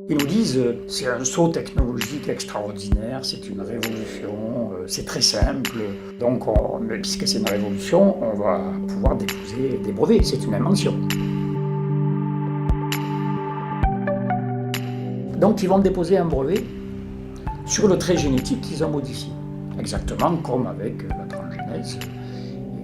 Ils nous disent c'est un saut technologique extraordinaire, c'est une révolution, c'est très simple. Donc, puisque c'est une révolution, on va pouvoir déposer des brevets, c'est une invention. Donc, ils vont déposer un brevet sur le trait génétique qu'ils ont modifié. Exactement comme avec la transgénèse.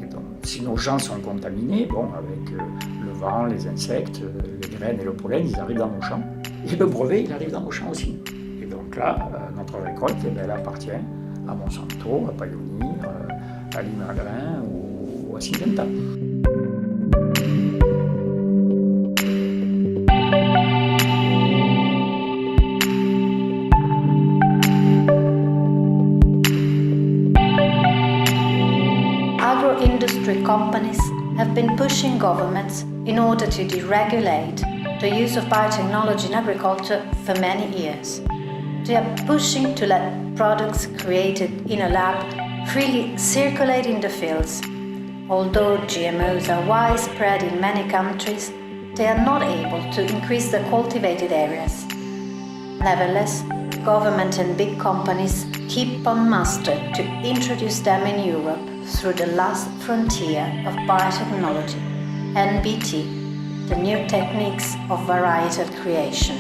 Et donc, si nos gens sont contaminés, avec le vent, les insectes, les graines et le pollen, ils arrivent dans nos champs. Et le brevet, il arrive dans nos champs aussi. Et donc là, notre récolte, elle appartient à Monsanto, à Pioneer, à Limagrain ou à Syngenta. Agro-industry companies have been pushing governments in order to deregulate the use of biotechnology in agriculture for many years. They are pushing to let products created in a lab freely circulate in the fields. Although GMOs are widespread in many countries, they are not able to increase the cultivated areas. Nevertheless, government and big companies keep on mustard to introduce them in Europe through the last frontier of biotechnology, NBT, the new techniques of varietal creation.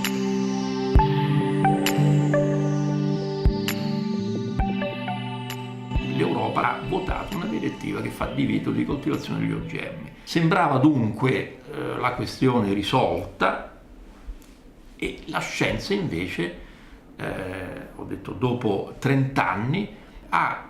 L'Europa ha votato una direttiva che fa divieto di coltivazione degli OGM. Sembrava dunque la questione risolta e la scienza invece, ho detto dopo 30 anni, ha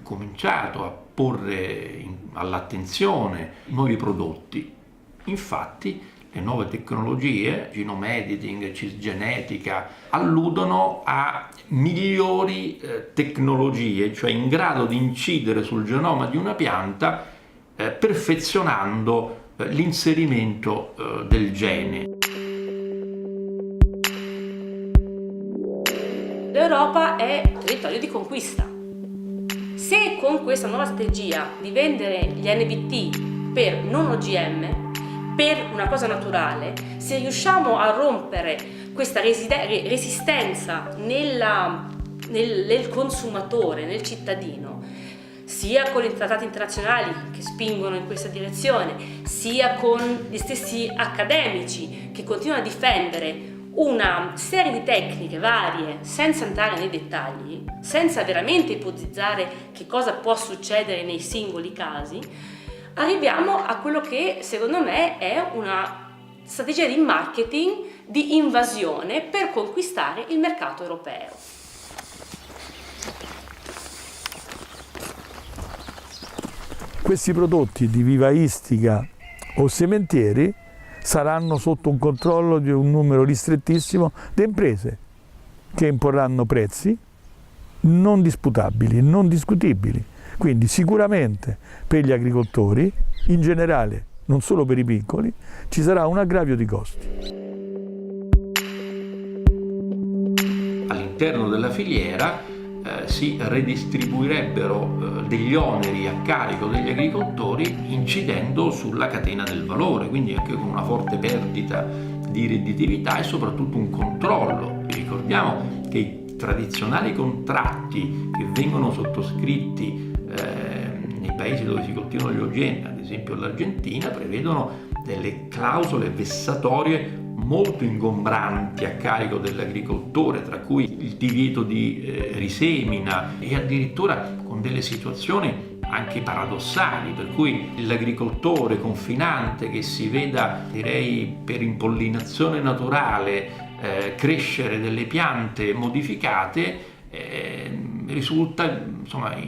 cominciato a porre all'attenzione nuovi prodotti. Infatti le nuove tecnologie, genome editing, cisgenetica, alludono a migliori tecnologie, cioè in grado di incidere sul genoma di una pianta, perfezionando l'inserimento del gene. L'Europa è un territorio di conquista. Se con questa nuova strategia di vendere gli NBT per non OGM, per una cosa naturale, se riusciamo a rompere questa resistenza nel consumatore, nel cittadino, sia con i trattati internazionali che spingono in questa direzione, sia con gli stessi accademici che continuano a difendere una serie di tecniche varie senza entrare nei dettagli, senza veramente ipotizzare che cosa può succedere nei singoli casi, arriviamo a quello che secondo me è una strategia di marketing di invasione per conquistare il mercato europeo. Questi prodotti di vivaistica o sementieri saranno sotto un controllo di un numero ristrettissimo di imprese che imporranno prezzi non disputabili, non discutibili. Quindi sicuramente per gli agricoltori, in generale, non solo per i piccoli, ci sarà un aggravio di costi. All'interno della filiera si redistribuirebbero degli oneri a carico degli agricoltori incidendo sulla catena del valore, quindi anche con una forte perdita di redditività e soprattutto un controllo. Ricordiamo che i tradizionali contratti che vengono sottoscritti nei paesi dove si coltivano gli OGM, ad esempio l'Argentina, prevedono delle clausole vessatorie molto ingombranti a carico dell'agricoltore, tra cui il divieto di risemina e addirittura con delle situazioni anche paradossali, per cui l'agricoltore confinante che si veda, direi, per impollinazione naturale crescere delle piante modificate risulta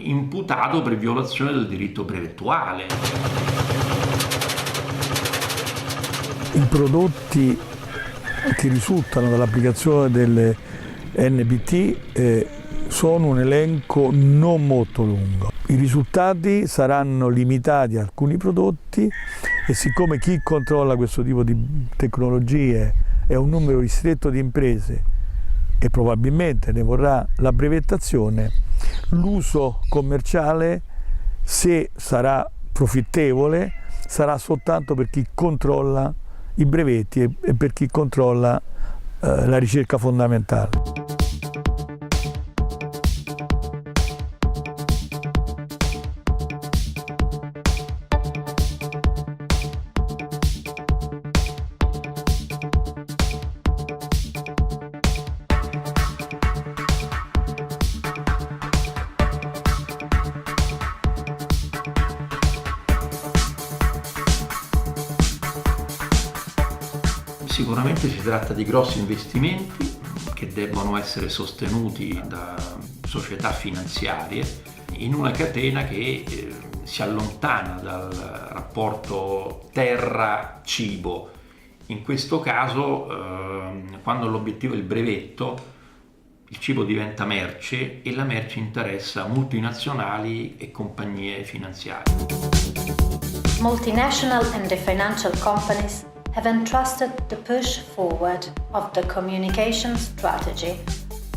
imputato per violazione del diritto brevettuale. I prodotti che risultano dall'applicazione delle NBT sono un elenco non molto lungo. I risultati saranno limitati a alcuni prodotti e siccome chi controlla questo tipo di tecnologie è un numero ristretto di imprese e probabilmente ne vorrà la brevettazione, l'uso commerciale, se sarà profittevole, sarà soltanto per chi controlla i brevetti e per chi controlla la ricerca fondamentale. Sicuramente si tratta di grossi investimenti che debbono essere sostenuti da società finanziarie in una catena che si allontana dal rapporto terra-cibo. In questo caso, quando l'obiettivo è il brevetto, il cibo diventa merce e la merce interessa multinazionali e compagnie finanziarie. Multinational and the financial companies have entrusted the push forward of the communication strategy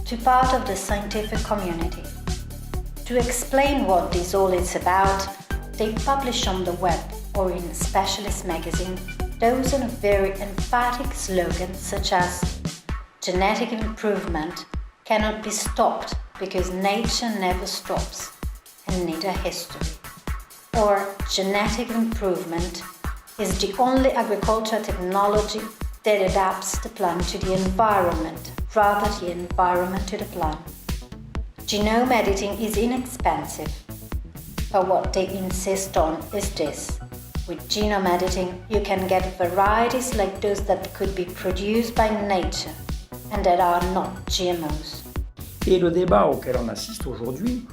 to part of the scientific community. To explain what this all is about, they publish on the web or in specialist magazine dozen very emphatic slogans such as "Genetic improvement cannot be stopped because nature never stops, and neither history," or "Genetic improvement is the only agricultural technology that adapts the plant to the environment rather than the environment to the plant. Genome editing is inexpensive, but what they insist on is this. With genome editing, you can get varieties like those that could be produced by nature and that are not GMOs. Et le débat auquel on assiste aujourd'hui,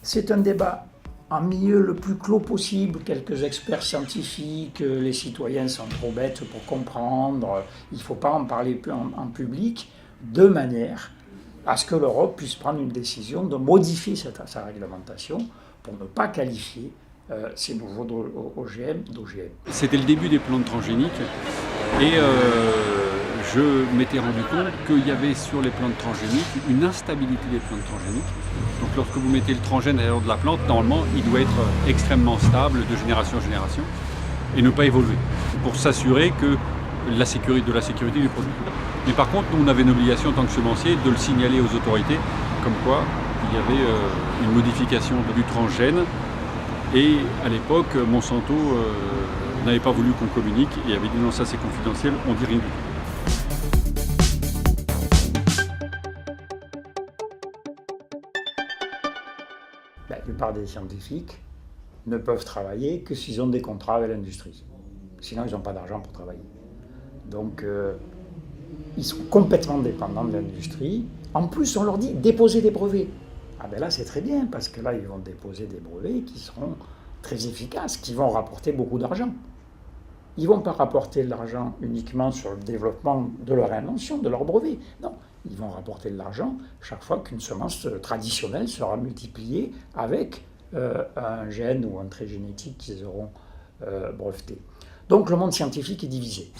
c'est un débat en milieu le plus clos possible, quelques experts scientifiques, les citoyens sont trop bêtes pour comprendre, il ne faut pas en parler en public, de manière à ce que l'Europe puisse prendre une décision de modifier sa réglementation pour ne pas qualifier ces nouveaux OGM d'OGM. C'était le début des plantes transgéniques et je m'étais rendu compte qu'il y avait sur les plantes transgéniques une instabilité des plantes transgéniques. Donc lorsque vous mettez le transgène à l'intérieur de la plante, normalement il doit être extrêmement stable de génération en génération et ne pas évoluer pour s'assurer que de la sécurité du produit. Mais par contre, nous on avait une obligation en tant que semencier de le signaler aux autorités comme quoi il y avait une modification du transgène et à l'époque Monsanto n'avait pas voulu qu'on communique et avait dit non, ça c'est confidentiel, on dit rien du tout. La plupart des scientifiques ne peuvent travailler que s'ils ont des contrats avec l'industrie. Sinon, ils n'ont pas d'argent pour travailler. Donc, ils sont complètement dépendants de l'industrie. En plus, on leur dit déposer des brevets. Ah ben là, c'est très bien, parce que là, ils vont déposer des brevets qui seront très efficaces, qui vont rapporter beaucoup d'argent. Ils ne vont pas rapporter de l'argent uniquement sur le développement de leur invention, de leur brevet. Non, ils vont rapporter de l'argent chaque fois qu'une semence traditionnelle sera multipliée avec un gène ou un trait génétique qu'ils auront breveté. Donc le monde scientifique est divisé.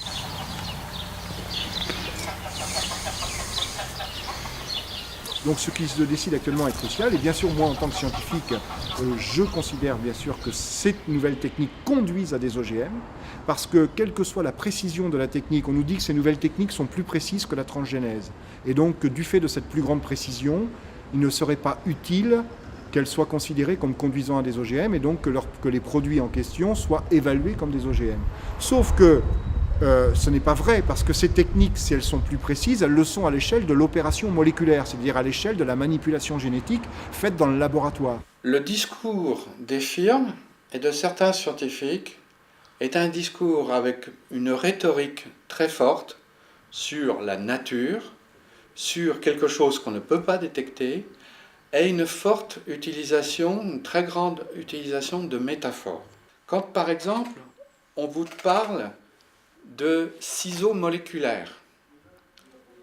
Donc ce qui se décide actuellement est crucial et bien sûr moi en tant que scientifique je considère bien sûr que ces nouvelles techniques conduisent à des OGM parce que quelle que soit la précision de la technique, on nous dit que ces nouvelles techniques sont plus précises que la transgénèse et donc du fait de cette plus grande précision, il ne serait pas utile qu'elles soient considérées comme conduisant à des OGM et donc que les produits en question soient évalués comme des OGM. Sauf que ce n'est pas vrai, parce que ces techniques, si elles sont plus précises, elles le sont à l'échelle de l'opération moléculaire, c'est-à-dire à l'échelle de la manipulation génétique faite dans le laboratoire. Le discours des firmes et de certains scientifiques est un discours avec une rhétorique très forte sur la nature, sur quelque chose qu'on ne peut pas détecter, et une forte utilisation, une très grande utilisation de métaphores. Quand par exemple, on vous parle de ciseaux moléculaires.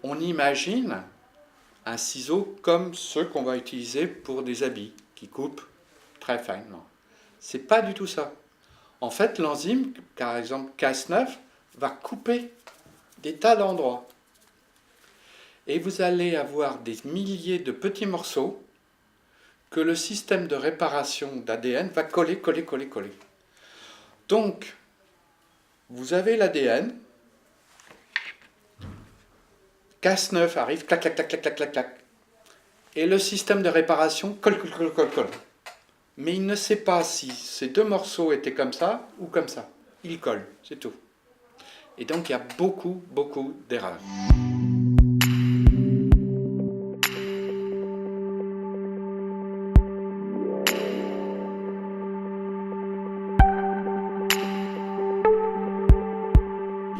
On imagine un ciseau comme ceux qu'on va utiliser pour des habits, qui coupent très finement. C'est pas du tout ça. En fait, l'enzyme, par exemple Cas9, va couper des tas d'endroits. Et vous allez avoir des milliers de petits morceaux que le système de réparation d'ADN va coller. Donc, vous avez l'ADN, casse neuf arrive, clac, clac, clac, clac, clac, clac, clac. Et le système de réparation colle. Mais il ne sait pas si ces deux morceaux étaient comme ça ou comme ça. Il colle, c'est tout. Et donc il y a beaucoup d'erreurs.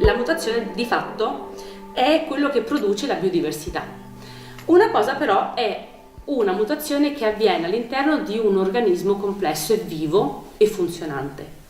La mutazione di fatto è quello che produce la biodiversità. Una cosa però è una mutazione che avviene all'interno di un organismo complesso e vivo e funzionante.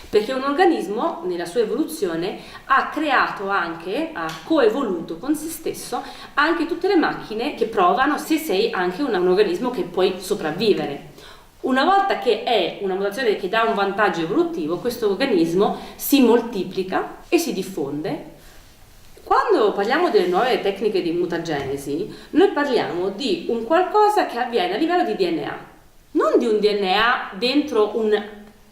Perché un organismo, nella sua evoluzione, ha creato anche, ha coevoluto con se stesso anche tutte le macchine che provano se sei anche un organismo che puoi sopravvivere. Una volta che è una mutazione che dà un vantaggio evolutivo, questo organismo si moltiplica e si diffonde. Quando parliamo delle nuove tecniche di mutagenesi, noi parliamo di un qualcosa che avviene a livello di DNA, non di un DNA dentro un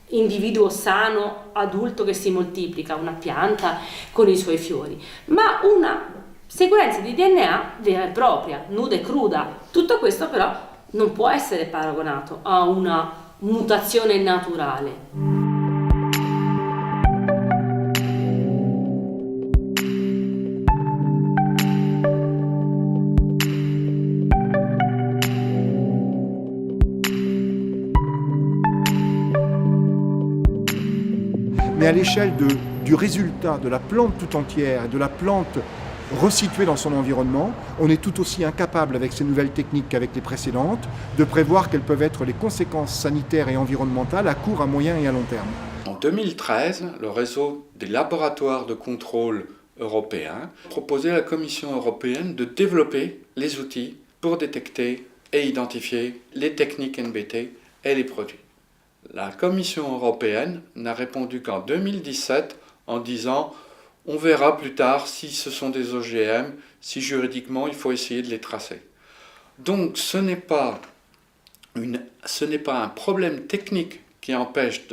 individuo sano, adulto che si moltiplica, una pianta con i suoi fiori, ma una sequenza di DNA vera e propria, nuda e cruda. Tutto questo però non può essere paragonato a una mutazione naturale. Mais à l'échelle du résultat de la plante tout entière et de la plante resituée dans son environnement, on est tout aussi incapable avec ces nouvelles techniques qu'avec les précédentes de prévoir quelles peuvent être les conséquences sanitaires et environnementales à court, à moyen et à long terme. En 2013, le réseau des laboratoires de contrôle européens proposait à la Commission européenne de développer les outils pour détecter et identifier les techniques NBT et les produits. La Commission européenne n'a répondu qu'en 2017 en disant « on verra plus tard si ce sont des OGM, si juridiquement il faut essayer de les tracer ». Donc ce n'est pas un problème technique qui empêche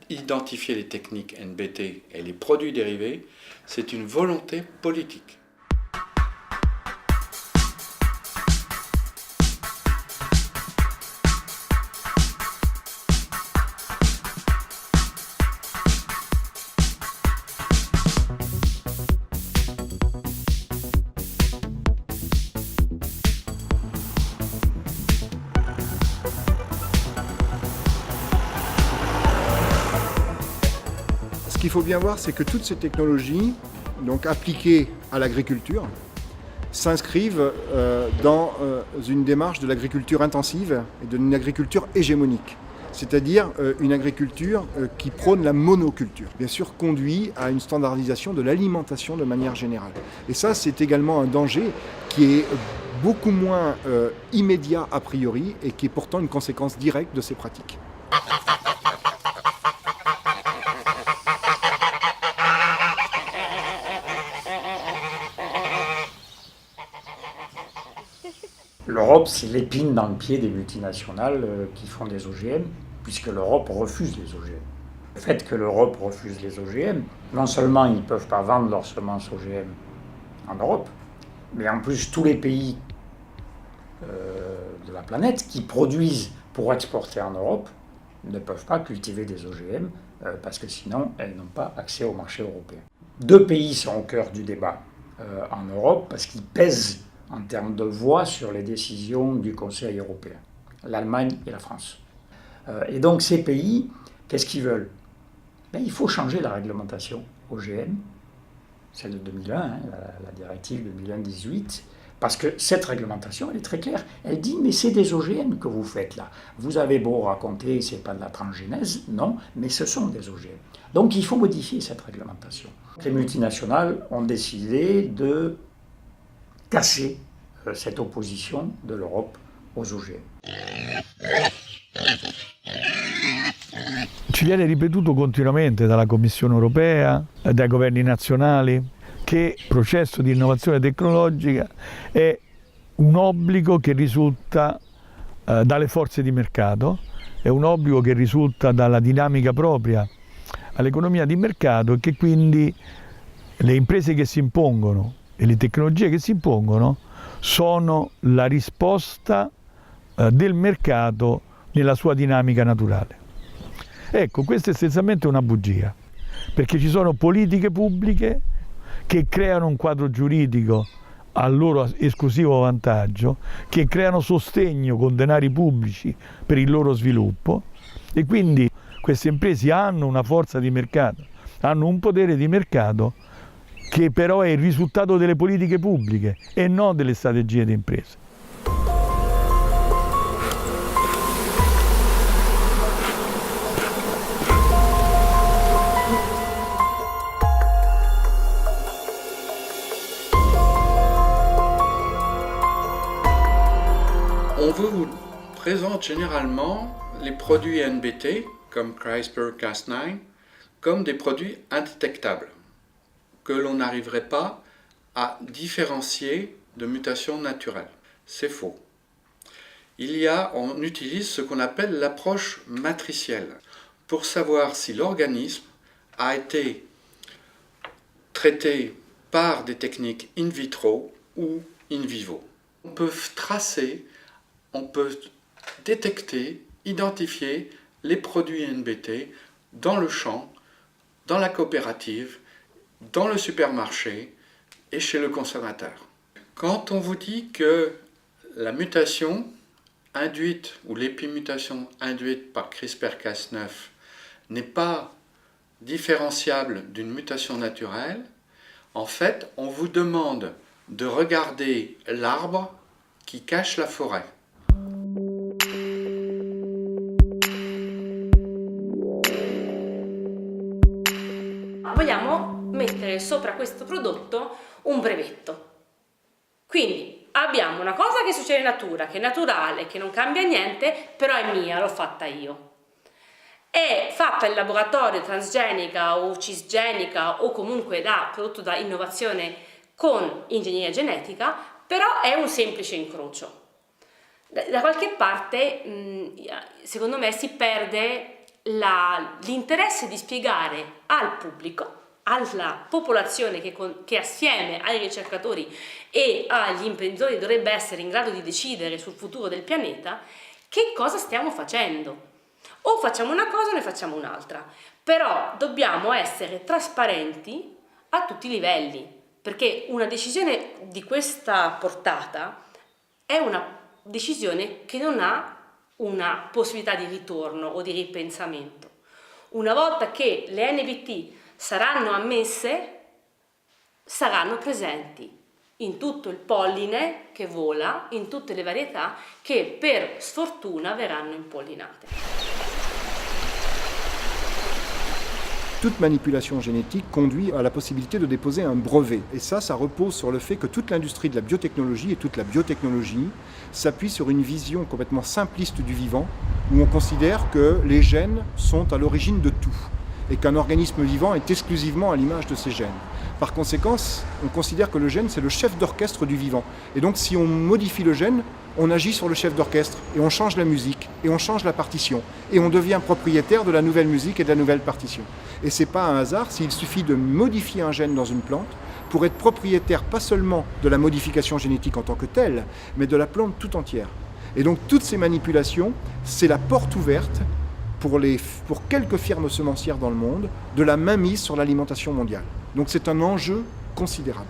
d'identifier les techniques NBT et les produits dérivés, c'est une volonté politique. Ce qu'il faut bien voir, c'est que toutes ces technologies, donc appliquées à l'agriculture, s'inscrivent dans une démarche de l'agriculture intensive et d'une agriculture hégémonique, c'est-à-dire une agriculture qui prône la monoculture, bien sûr conduit à une standardisation de l'alimentation de manière générale. Et ça, c'est également un danger qui est beaucoup moins immédiat a priori et qui est pourtant une conséquence directe de ces pratiques. L'Europe, c'est l'épine dans le pied des multinationales qui font des OGM, puisque l'Europe refuse les OGM. Le fait que l'Europe refuse les OGM, non seulement ils ne peuvent pas vendre leurs semences OGM en Europe, mais en plus tous les pays de la planète qui produisent pour exporter en Europe ne peuvent pas cultiver des OGM parce que sinon elles n'ont pas accès au marché européen. Deux pays sont au cœur du débat en Europe parce qu'ils pèsent en termes de voix sur les décisions du Conseil européen, l'Allemagne et la France. Et donc ces pays, qu'est-ce qu'ils veulent ? Il faut changer la réglementation OGM, celle de 2001, la directive 2001-18, parce que cette réglementation, elle est très claire. Elle dit, mais c'est des OGM que vous faites là. Vous avez beau raconter, c'est pas de la transgénèse, non, mais ce sont des OGM. Donc il faut modifier cette réglementation. Les multinationales ont décidé de casser cette opposition de l'Europe aux OGM. Ci viene ripetuto continuamente dalla Commissione europea, dai governi nazionali, che il processo di innovazione tecnologica è un obbligo che risulta dalle forze di mercato, è un obbligo che risulta dalla dinamica propria all'economia di mercato e che quindi le imprese che si impongono e le tecnologie che si impongono sono la risposta del mercato nella sua dinamica naturale. Ecco, questa è essenzialmente una bugia, perché ci sono politiche pubbliche che creano un quadro giuridico a loro esclusivo vantaggio, che creano sostegno con denari pubblici per il loro sviluppo, e quindi queste imprese hanno una forza di mercato, hanno un potere di mercato che però è il risultato delle politiche pubbliche e non delle strategie di impresa. On vous présente généralement les produits NBT, comme CRISPR-Cas9, comme des produits indétectables, que l'on n'arriverait pas à différencier de mutations naturelles. C'est faux. On utilise ce qu'on appelle l'approche matricielle, pour savoir si l'organisme a été traité par des techniques in vitro ou in vivo. On peut tracer, on peut détecter, identifier les produits NBT dans le champ, dans la coopérative, dans le supermarché et chez le consommateur. Quand on vous dit que la mutation induite ou l'épimutation induite par CRISPR-Cas9 n'est pas différenciable d'une mutation naturelle, en fait, on vous demande de regarder l'arbre qui cache la forêt. Vogliamo mettere sopra questo prodotto un brevetto. Quindi abbiamo una cosa che succede in natura, che è naturale, che non cambia niente, però è mia, l'ho fatta io. È fatta in laboratorio, transgenica o cisgenica o comunque prodotto da innovazione con ingegneria genetica, però è un semplice incrocio. Da qualche parte, secondo me, si perde l'interesse di spiegare al pubblico, alla popolazione che assieme ai ricercatori e agli imprenditori dovrebbe essere in grado di decidere sul futuro del pianeta, che cosa stiamo facendo. O facciamo una cosa o ne facciamo un'altra, però dobbiamo essere trasparenti a tutti i livelli, perché una decisione di questa portata è una decisione che non ha una possibilità di ritorno o di ripensamento. Una volta che le NBT saranno ammesse, saranno presenti in tutto il polline che vola, in tutte le varietà che per sfortuna verranno impollinate. Toute manipulation génétique conduit à la possibilité de déposer un brevet. Et ça repose sur le fait que toute l'industrie de la biotechnologie et toute la biotechnologie s'appuie sur une vision complètement simpliste du vivant, où on considère que les gènes sont à l'origine de tout, et qu'un organisme vivant est exclusivement à l'image de ces gènes. Par conséquent, on considère que le gène, c'est le chef d'orchestre du vivant. Et donc, si on modifie le gène, on agit sur le chef d'orchestre, et on change la musique, et on change la partition, et on devient propriétaire de la nouvelle musique et de la nouvelle partition. Et c'est pas un hasard s'il suffit de modifier un gène dans une plante pour être propriétaire pas seulement de la modification génétique en tant que telle, mais de la plante tout entière. Et donc, toutes ces manipulations, c'est la porte ouverte pour quelques firmes semencières dans le monde, de la mainmise sur l'alimentation mondiale. Donc c'est un enjeu considérable.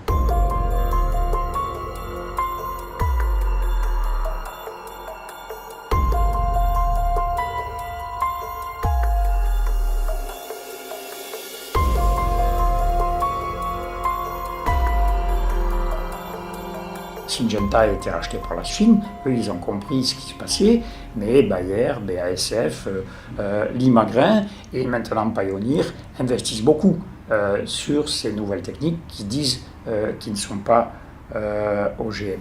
Syngenta a été racheté par la Chine, eux ils ont compris ce qui se passait, mais Bayer, BASF, Limagrain et maintenant Pioneer investissent beaucoup sur ces nouvelles techniques qui disent qu'ils ne sont pas OGM.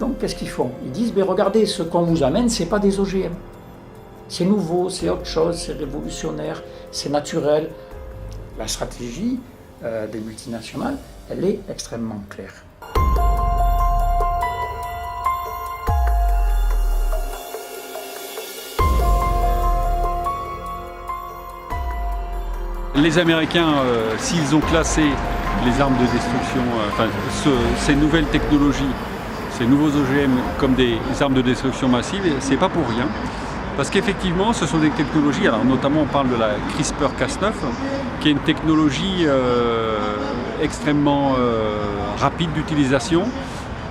Donc qu'est-ce qu'ils font? Ils disent, regardez, ce qu'on vous amène, ce n'est pas des OGM. C'est nouveau, c'est autre chose, c'est révolutionnaire, c'est naturel. La stratégie des multinationales, elle est extrêmement claire. Les Américains, s'ils ont classé les armes de destruction, ces nouvelles technologies, ces nouveaux OGM comme des armes de destruction massive, c'est pas pour rien. Parce qu'effectivement, ce sont des technologies, alors notamment on parle de la CRISPR-Cas9, qui est une technologie extrêmement rapide d'utilisation,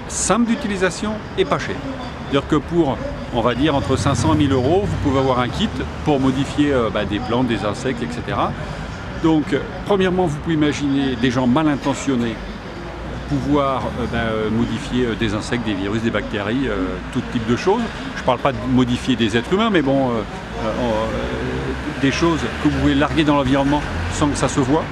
simple d'utilisation et pas cher. C'est-à-dire que pour, on va dire, entre 500 et 1000 euros, vous pouvez avoir un kit pour modifier des plantes, des insectes, etc. Donc, premièrement, vous pouvez imaginer des gens mal intentionnés pouvoir modifier des insectes, des virus, des bactéries, tout type de choses. Je ne parle pas de modifier des êtres humains, mais bon, des choses que vous pouvez larguer dans l'environnement sans que ça se voie.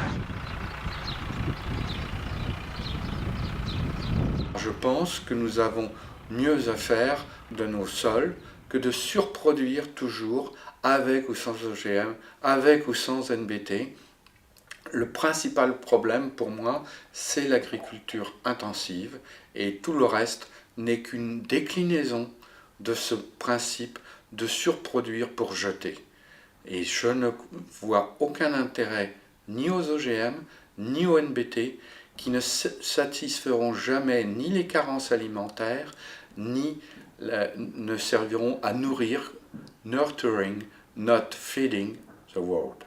Je pense que nous avons mieux à faire de nos sols que de surproduire toujours avec ou sans OGM, avec ou sans NBT. Le principal problème pour moi, c'est l'agriculture intensive et tout le reste n'est qu'une déclinaison de ce principe de surproduire pour jeter. Et je ne vois aucun intérêt ni aux OGM, ni aux NBT qui ne satisferont jamais ni les carences alimentaires, ni ne serviront à nourrir, nurturing, not feeding the world.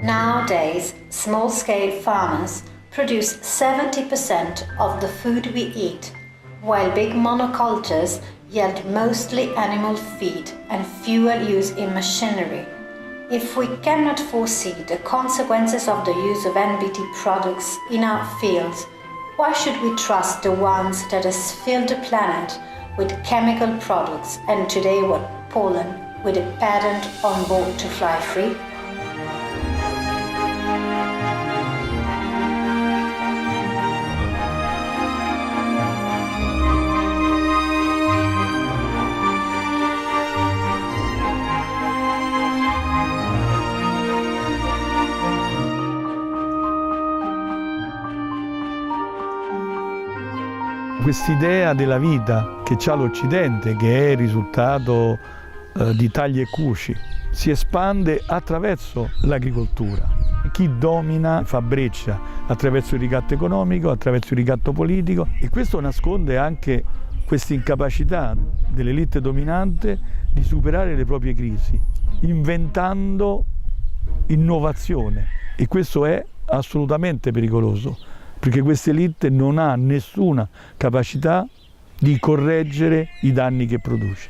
Nowadays, small-scale farmers produce 70% of the food we eat, while big monocultures yield mostly animal feed and fuel use in machinery. If we cannot foresee the consequences of the use of NBT products in our fields, why should we trust the ones that has filled the planet with chemical products and today what pollen with a patent on board to fly free? Quest'idea della vita che ha l'Occidente, che è il risultato di tagli e cuci, si espande attraverso l'agricoltura. Chi domina fa breccia attraverso il ricatto economico, attraverso il ricatto politico, e questo nasconde anche questa incapacità dell'elite dominante di superare le proprie crisi, inventando innovazione, e questo è assolutamente pericoloso, perché questa elite non ha nessuna capacità di correggere i danni che produce.